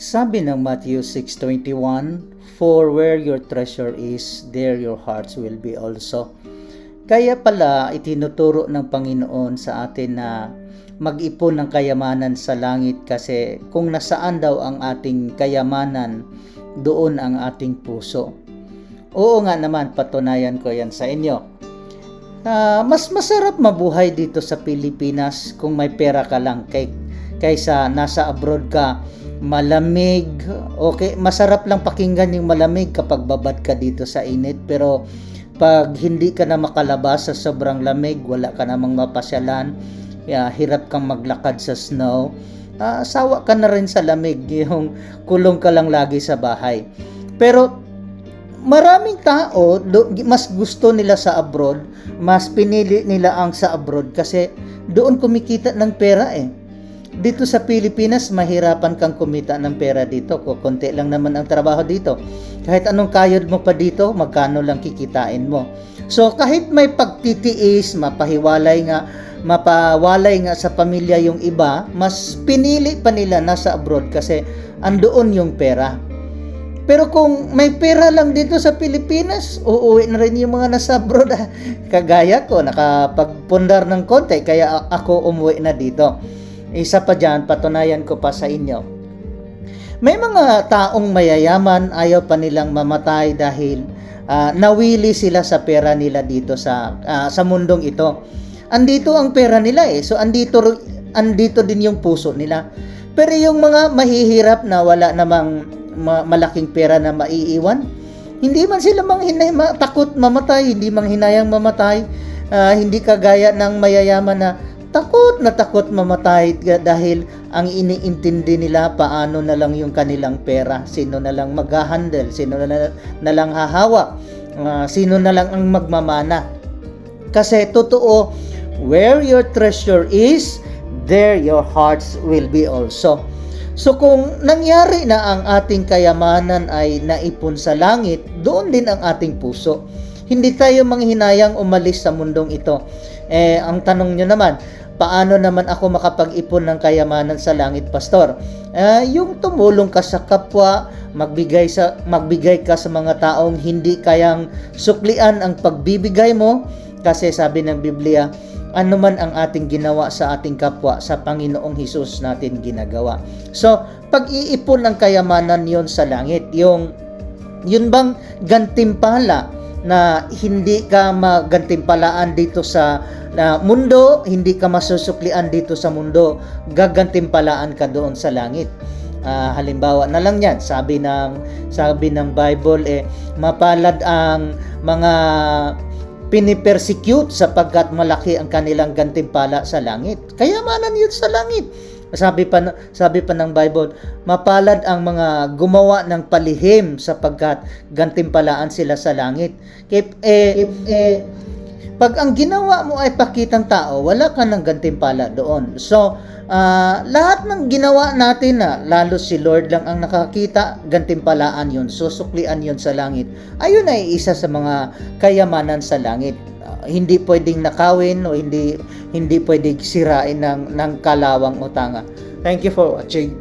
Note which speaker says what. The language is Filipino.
Speaker 1: Sabi ng Matthew 6:21, "For where your treasure is, there your hearts will be also." Kaya pala itinuturo ng Panginoon sa atin na mag-ipon ng kayamanan sa langit, kasi kung nasaan daw ang ating kayamanan, doon ang ating puso. Oo nga naman, patunayan ko yan sa inyo. Mas masarap mabuhay dito sa Pilipinas kung may pera ka lang kaysa nasa abroad ka. Malamig, okay, masarap lang pakinggan yung malamig kapag babad ka dito sa init, pero pag hindi ka na makalabas sa sobrang lamig, wala ka namang mapasyalan, hirap kang maglakad sa snow, sawa ka na rin sa lamig, yung kulong ka lang lagi sa bahay. Pero maraming tao, mas gusto nila sa abroad, mas pinili nila ang sa abroad kasi doon kumikita ng pera eh. Dito sa Pilipinas, mahirapan kang kumita ng pera dito. Konti lang naman ang trabaho dito. Kahit anong kayod mo pa dito, magkano lang kikitain mo. So kahit may pagtitiis, mapawalay nga sa pamilya yung iba, mas pinili pa nila nasa abroad kasi andoon yung pera. Pero kung may pera lang dito sa Pilipinas, uuwi na rin yung mga nasa abroad. Kagaya ko, nakapagpundar ng konti, kaya ako umuwi na dito. Isa pa dyan, patunayan ko pa sa inyo. May mga taong mayayaman, ayaw pa nilang mamatay dahil nawili sila sa pera nila dito sa mundong ito. Andito ang pera nila eh. So andito din yung puso nila. Pero yung mga mahihirap na wala namang malaking pera na maiiwan, hindi man sila takot mamatay, hindi manghinayang mamatay. Hindi kagaya ng mayayaman na takot mamatay dahil ang iniintindi nila paano na lang yung kanilang pera, sino na lang mag-handle, sino na lang hahawak, sino na lang ang magmamana. Kasi totoo, where your treasure is, there your hearts will be also. So kung nangyari na ang ating kayamanan ay naipon sa langit, doon din ang ating puso. Hindi tayo manghinayang umalis sa mundong ito. Ang tanong nyo naman, paano naman ako makapag-ipon ng kayamanan sa langit, Pastor? Yung tumulong ka sa kapwa, magbigay ka sa mga taong hindi kayang suklian ang pagbibigay mo, kasi sabi ng Biblia, ano man ang ating ginawa sa ating kapwa, sa Panginoong Hesus natin ginagawa. So, pag-iipon ng kayamanan yon sa langit, yun bang gantimpala na hindi ka magantimpalaan dito sa mundo, hindi ka masusuklian dito sa mundo, gagantimpalaan ka doon sa langit. Halimbawa na lang yan, sabi ng Bible, mapalad ang mga pinipersecute sapagkat malaki ang kanilang gantimpala sa langit. Kayamanan yun sa langit. Sabi pa ng Bible, mapalad ang mga gumawa ng palihim sapagkat gantimpalaan sila sa langit. Pag ang ginawa mo ay pakitang tao, wala ka ng gantimpala doon. So, lahat ng ginawa natin lalo si Lord lang ang nakakita, gantimpalaan yun, susuklian yun sa langit. Ayun ay isa sa mga kayamanan sa langit. Hindi pwedeng nakawin o hindi pwedeng sirain ng kalawang o tanga. Thank you for watching.